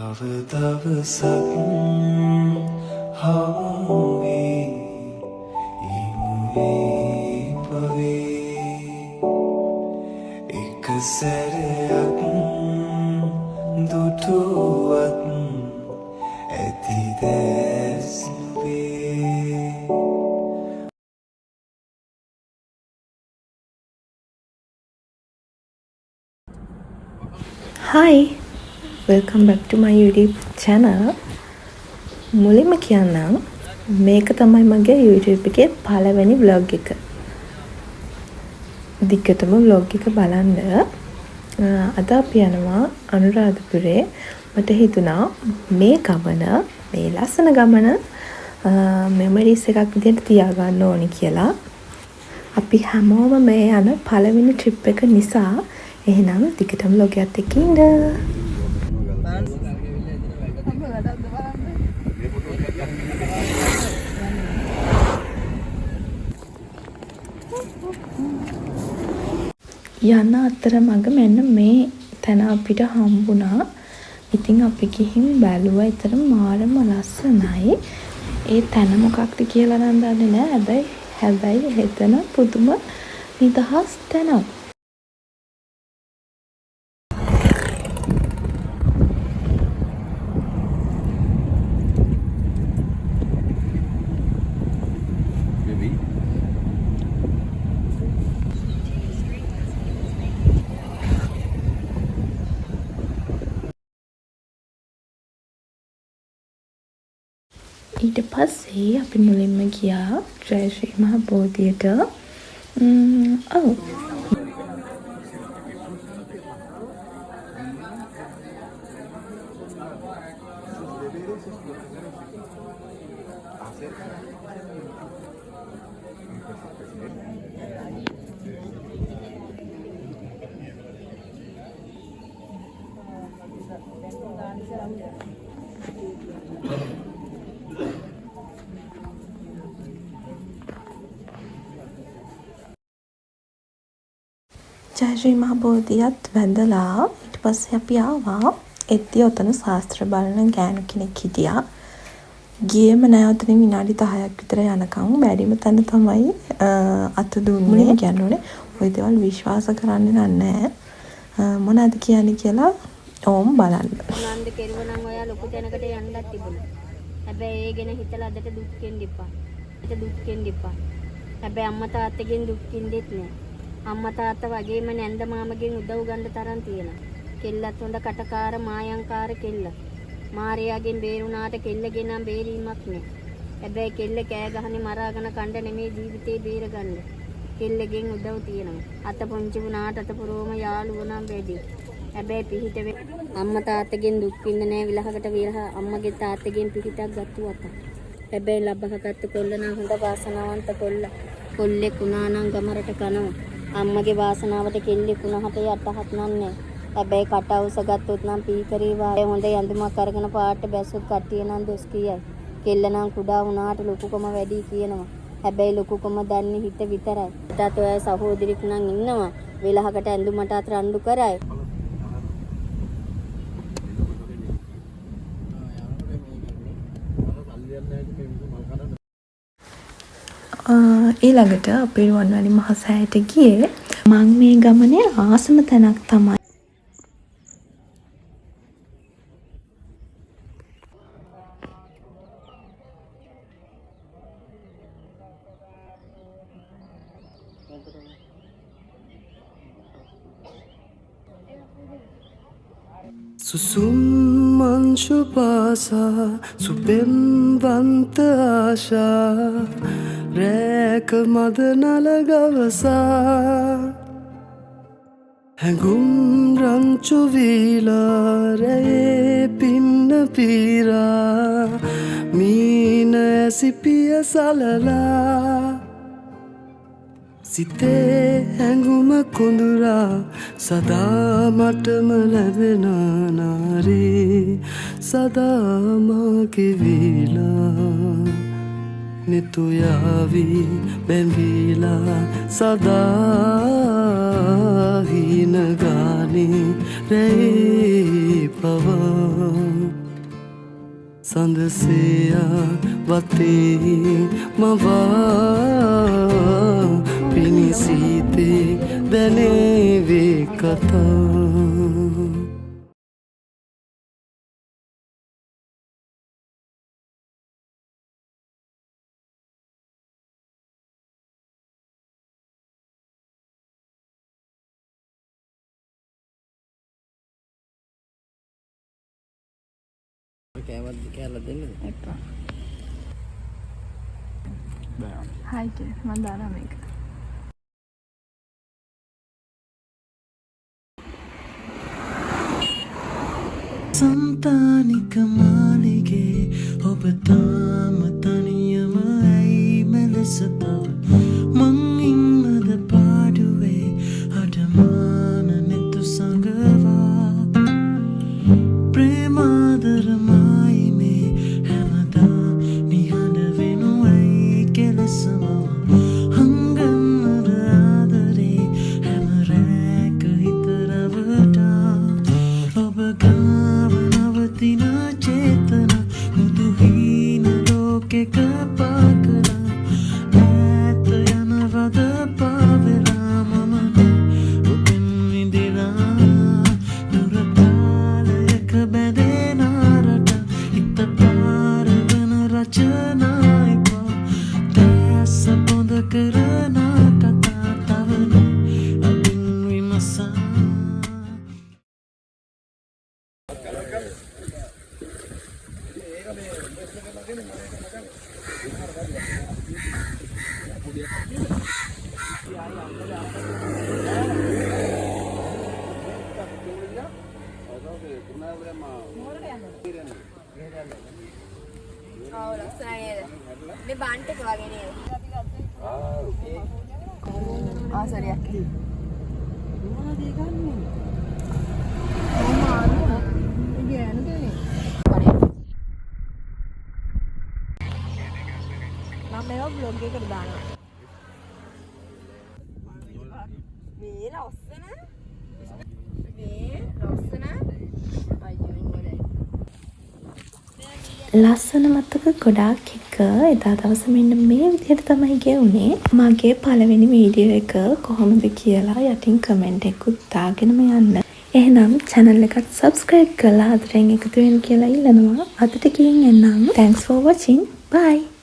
දවසක් හමුවේ ඉමුවේ පවේ එක සැරයක් දුටුවත් ඇති දැස්වේ. Hi, welcome back to my YouTube channel. මුලින්ම කියන්නම් මේක තමයි මගේ YouTube එකේ පළවෙනි vlog එක. දිගටම vlog එක බලන්න. අද අපි යනවා අනුරාධපුරේ. මට හිතුණා මේ ගමන, මේ ලස්සන ගමන memories එකක් විදිහට තියාගන්න ඕනි කියලා. අපි හැමෝම මේ යන පළවෙනි trip එක නිසා එහෙනම් දිගටම vlog එකත් එක්ක ඉන්න. යන අතරමඟ මෙන්න මේ තැන අපිට හම්බුණා. ඉතින් අපි ගිහින් බැලුවා. ඊතර මාරම ලස්සනයි. ඒ තැන මොකක්ද කියලා නම් දන්නේ නැහැ. හැබැයි හෙතන පුදුම නිදහස් තැනක්. ඊට පස්සේ අපි මුලින්ම ගියා ජයශ්‍රී මහ බෝධියට. ජයශ්‍රී මහ බෝධියත් වැඳලා ඊට පස්සේ අපි ආවා. එද්දී ඔතන ශාස්ත්‍ර බලන ගෑනු කෙනෙක් හිටියා. ගියේම නෑ ඔතනින් විනාඩි 10ක් විතර යනකම්. බැරිම තැන තමයි අත දුන්නේ. කියන්නේ ওই දේවල් විශ්වාස කරන්නේ නැහැ. මොනවද කියන්නේ කියලා ඕම් බලන්න. නන්ද කෙරුව නම් ඔයා ලොකු තැනකට යන්නත් තිබුණා. හැබැයි ඒ ගැන හිතලා අදට දුක් වෙන්න එපා. හැබැයි අම්මා තාත්තගෙන් දුක් විඳෙත් නෑ. අම්මා තාත්තා වගේම නැන්ද මාමගෙන් උදව් ගන්න තරම් තියෙනවා. කෙල්ලත් හොඳ කටකාර මායංකාර කෙල්ල. මාරයාගෙන් බේරුණාට කෙල්ලගේ නම් බේරීමක් නෑ. හැබැයි කෙල්ල කෑ ගහන්නේ මරාගෙන කණ්ඩ නෙමේ ජීවිතේ බේරගන්න. කෙල්ලගෙන් උදව් තියෙනවා. අත පොන්චි වුණාට අත පුරෝම යාළුවෝ නම් වැඩි. හැබැයි පිහිට අම්මා තාත්තගෙන් දුක් විඳ නෑ. විලහකට විලහ අම්මගේ තාත්තගෙන් පිහිටක් ගත්තු අත. හැබැයි ලබහගත්තු කොල්ල නම් හොඳ වාසනාවන්ත කොල්ල. කොල්ලෙක් වුණා නම් ගමරට කනවා. අම්මගේ වාසනාවට කෙල්ලෙක් වුණාට යටහත් නන්නේ. හැබැයි කට අවුස ගත්තොත් නම් පීකරේ වාගේ හොඳ යඳුමක් අරගෙන පාට බැස්සොත් කට්ටිය නම් දොස් කියයි. කෙල්ල නම් කුඩා වුණාට ලොකුකම වැඩි කියනවා. හැබැයි ලොකුකම දන්නේ හිත විතරයි. තාත් ඔය සහෝදරියක් නම් ඉන්නවා. වෙලහකට ඇඳුමට අත රණ්ඩු කරයි. ඊළඟට අපි රුවන්වැලි මහසෑයට ගියේ. මං මේ ගමනේ ආසම තැනක් තමයි සුසුම් මංශු පාසා සුපෙම්වන්ත ආශා රැක මද නලගවසා හැඟුම් රංචු වීලා රැයේ පින්න පීරා මීන ඇසිපිය සලලා සිතේ හැඟුම කොඳුරා සදා මටම ලැබෙන නාරේ සදා මාගේ වීලා නිතුයාවි බැඳීලා සදා හින ගානේ රැයි පවා සඳසයා වතේ මවා පිණිසීතේ දැනේවේ කතා හයි කිය මම දානවා මේක. සම්තානික මාලිගේ ඔබ තාම තනියම ඇයි මෙලෙස තව මං ඉන්නද පාඩුවේ අඩමාන නෙතු සඟවා ප්‍රේමාදරමයි මේ හැමදා නිහඬ වෙනු ඇයි කෙලෙසම හංගන්නද ආදරේ හැම රැක හිතරවටා ඔබ ගාව නවතින චේතන මුදුහීන ලෝකෙක පාකලා ඈත යනවද පාවෙලා මම ඔබෙන් විඳිලා දුරතාලයක බැඳෙන රට හිත පාර වන රචනා එපා දැස බොඳ කරන කතා තවන අදින් විමසා මේ බන්ට් එක වගේ නේද? සරියක්. මම මේවා බ්ලොග් එකට දානවා. මේ ලස්සන ලස්සන මතක ගොඩාක් එක්ක එදා දවස මෙන්න මේ විදිහට තමයි ගෙවුනේ. මගේ පළවෙනි වීඩියෝ එක කොහොමද කියලා යටින් කමෙන්ට් එකකුත් දාගෙනම යන්න. එහෙනම් channel එකට subscribe කරලා අදටෙන් එකතු වෙන්න කියලා ඉල්ලනවා. අදට ගිහින් එන්නම්. Thanks for watching. Bye.